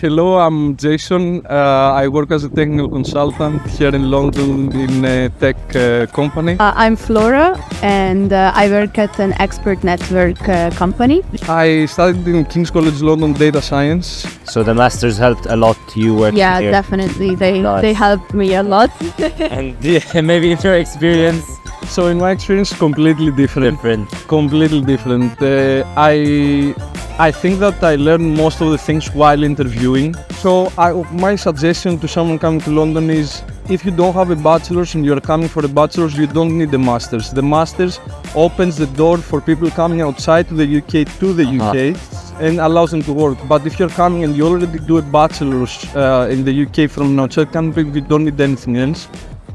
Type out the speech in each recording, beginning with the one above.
hello, I'm Jason. I work as a technical consultant here in London in a tech company. I'm Flora, and I work at an expert network company. I studied in King's College London data science. So the masters helped a lot you working Yeah, here. definitely. Nice. They helped me a lot. And maybe in your experience, So in my experience, completely different. Completely different. I think that I learned most of the things while interviewing. So my suggestion to someone coming to London is, if you don't have a bachelor's and you're coming for a bachelor's, you don't need the master's. The master's opens the door for people coming outside to the UK UK and allows them to work. But if you're coming and you already do a bachelor's in the UK from an outside country, you don't need anything else.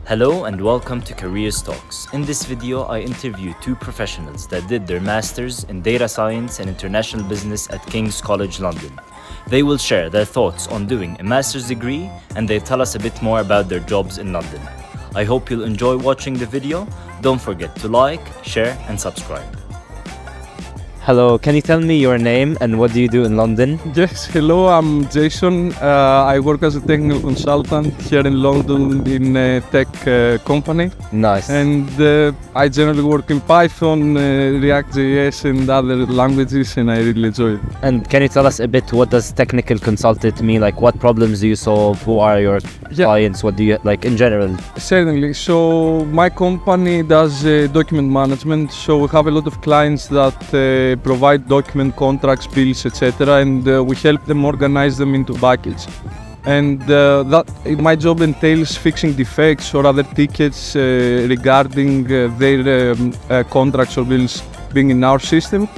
Hello and welcome to Careers Talks. In this video, I interview two professionals that did their masters in data science and international business at King's College London. They will share their thoughts on doing a master's degree, and they tell us a bit more about their jobs in London. I hope you'll enjoy watching the video. Don't forget to like, share and subscribe. hello, can you tell me your name and what do you do in London? Yes, hello, I'm Jason. I work as a technical consultant here in London in a tech company. Nice. And I generally work in Python, React.js and other languages, and I really enjoy it. And can you tell us a bit, what does technical consultant mean? Like, what problems do you solve? Who are your clients? What do you, like, in general? Certainly. So my company does document management. So we have a lot of clients that provide document contracts, bills, etc. And we help them organize them into buckets. And my job entails fixing defects or other tickets regarding their contracts or bills being in our system.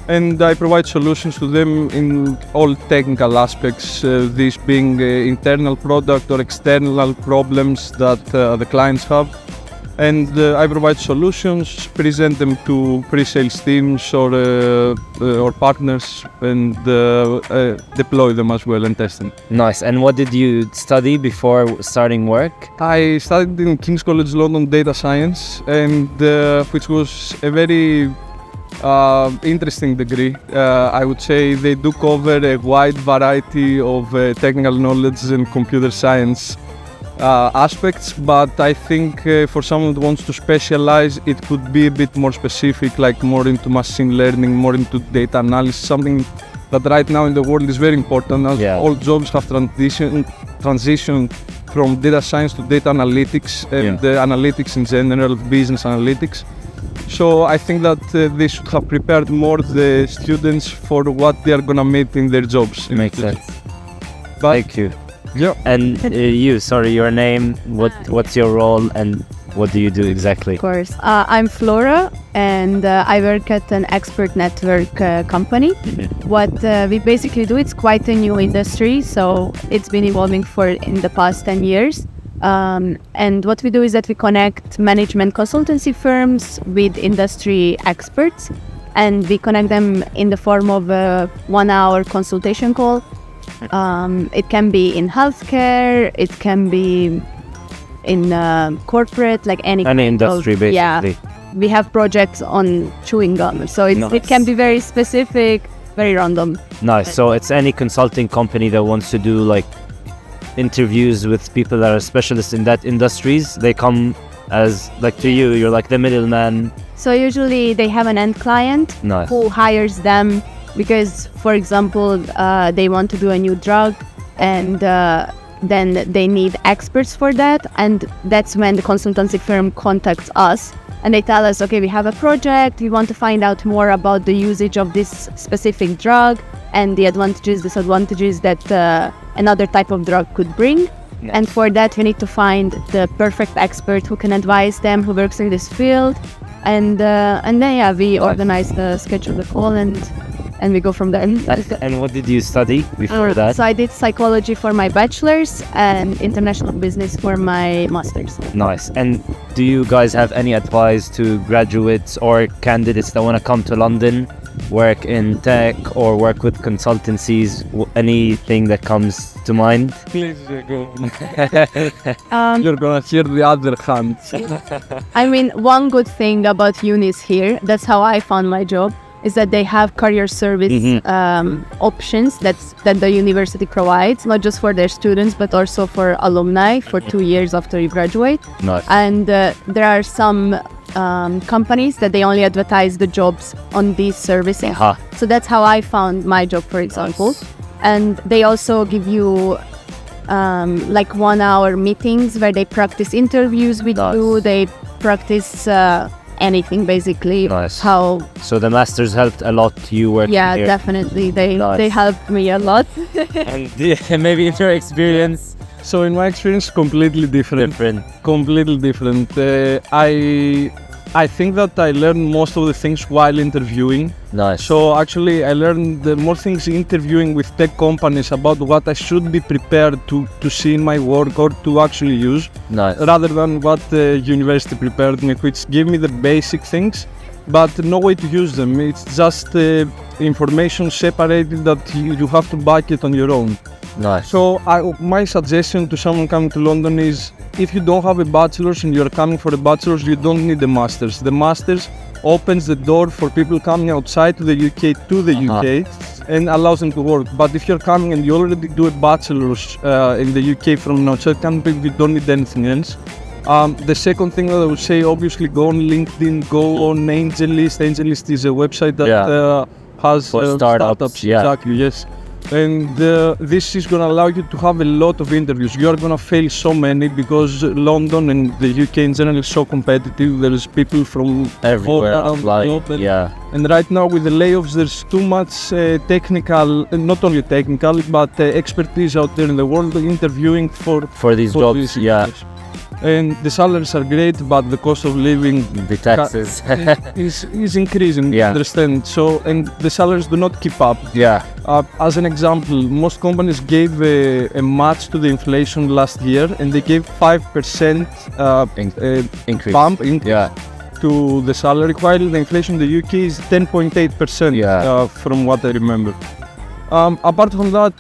And I provide solutions to them in all technical aspects, these being internal product or external problems that the clients have. And I provide solutions, present them to pre-sales teams or partners, and deploy them as well and test them. Nice. And what did you study before starting work? I studied in King's College London data science, and which was a very interesting degree. I would say they do cover a wide variety of technical knowledge and computer science aspects, but I think for someone who wants to specialize, it could be a bit more specific, like more into machine learning, more into data analysis, something that right now in the world is very important, as all jobs have transitioned from data science to data analytics and analytics in general, business analytics. So I think that they should have prepared more the students for what they are gonna meet in their jobs. Makes sense. But thank you. Yeah. And your name, what's your role and what do you do exactly? Of course. I'm Flora, and I work at an expert network company. What we basically do, it's quite a new industry, so it's been evolving in the past 10 years. And what we do is that we connect management consultancy firms with industry experts, and we connect them in the form of a 1-hour consultation call. It can be in healthcare, it can be in corporate, like any industry basically. Yeah, we have projects on chewing gum, so it can be very specific, very random. Nice. So it's any consulting company that wants to do like interviews with people that are specialists in that industries. They come as like to you, you're like the middleman. So usually they have an end client who hires them because, for example, they want to do a new drug, and then they need experts for that, and that's when the consultancy firm contacts us and they tell us, okay, we have a project, we want to find out more about the usage of this specific drug and the advantages, disadvantages that another type of drug could bring. And for that we need to find the perfect expert who can advise them, who works in this field, and then we organize the schedule, the call, and we go from there. And what did you study before that? So I did psychology for my bachelor's and international business for my master's. Nice. And do you guys have any advice to graduates or candidates that want to come to London, work in tech or work with consultancies? Anything that comes to mind? Please go. You're gonna hear the other hand. I mean, one good thing about uni is here. That's how I found my job. is that they have career service options that the university provides, not just for their students, but also for alumni for 2 years after you graduate. Nice. And there are some companies that they only advertise the jobs on these services. So that's how I found my job, for example. Nice. And they also give you like 1 hour meetings where they practice interviews with you. They practice anything basically. Nice. How? So the masters helped a lot you working Yeah, here. definitely. They helped me a lot. And maybe in your experience, So in my experience, completely different. Completely different. I think that I learned most of the things while interviewing. Nice. So actually, I learned more things interviewing with tech companies about what I should be prepared to see in my work or to actually use, Nice. rather than what the university prepared me, which gave me the basic things, but no way to use them. It's just information separated that you have to back it on your own. Nice. So my suggestion to someone coming to London is, if you don't have a bachelor's and you're coming for a bachelor's, you don't need a master's. The master's opens the door for people coming outside to the UK UK and allows them to work. But if you're coming and you already do a bachelor's in the UK from an outside country, you don't need anything else. The second thing that I would say, obviously, go on LinkedIn, go on AngelList. AngelList is a website that has for startups. Yeah. Exactly, yes. And this is going to allow you to have a lot of interviews. You are going to fail so many because London and the UK in general is so competitive. There's people from Everywhere all around the applying. globe. Yeah. And right now with the layoffs, there's too much technical, not only technical, but expertise out there in the world interviewing For these jobs. Yeah. And the salaries are great, but the cost of living, The taxes. is increasing. Yeah. Understand? So, and the salaries do not keep up. Yeah. As an example, most companies gave a match to the inflation last year, and they gave 5% Increase. bump Yeah. to the salary, while the inflation in the UK is 10.8%. Yeah. From what I remember. Apart from that,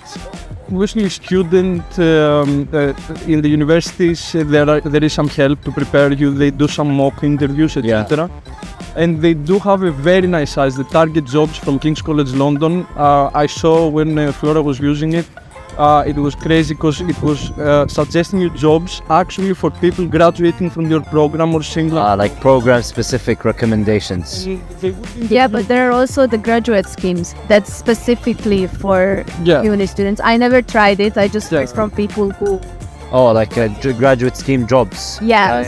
obviously, student in the universities, there is some help to prepare you. They do some mock interviews, etc. And they do have a very nice size. The target jobs from King's College London, I saw when Flora was using it. It was crazy because it was suggesting you jobs actually for people graduating from your program or single. Like program-specific recommendations. Yeah, but there are also the graduate schemes that's specifically for uni students. I never tried it. I just heard from people who. Oh, like graduate scheme jobs. Yeah,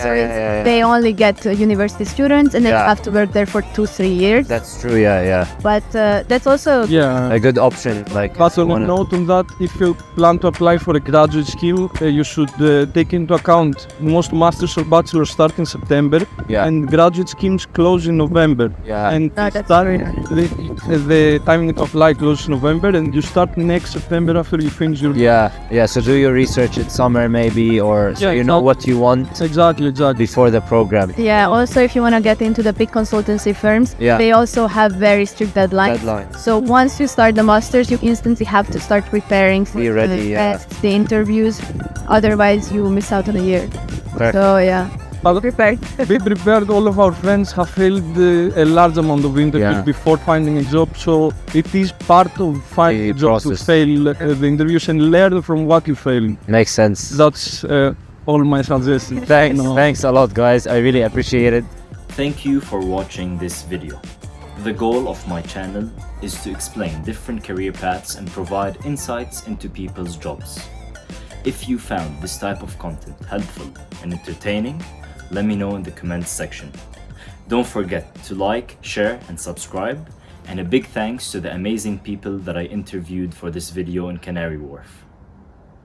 they only get university students and they have to work there for 2-3 years. That's true. Yeah. But that's also A good option. Like. But on a note on that, if you plan to apply for a graduate scheme, you should take into account most masters or bachelors start in September, and graduate schemes close in November. Yeah. And that's the timing to apply closes in November, and you start next September after you finish your. Yeah. So do your research in summer maybe, or so you know what you want. Exactly. Before the program. Yeah. Also, if you want to get into the big consultancy firms, they also have very strict deadlines. So once you start the masters, you instantly have to start preparing for the tests, the interviews. Otherwise, you miss out on a year. Perfect. So yeah. But be prepared. All of our friends have failed a large amount of interviews before finding a job, so it is part of finding a job to fail the interviews and learn from what you failed. Makes sense. That's all my suggestions. Thanks a lot, guys. I really appreciate it. Thank you for watching this video. The goal of my channel is to explain different career paths and provide insights into people's jobs. If you found this type of content helpful and entertaining, let me know in the comments section. Don't forget to like, share and subscribe, and a big thanks to the amazing people that I interviewed for this video in Canary Wharf.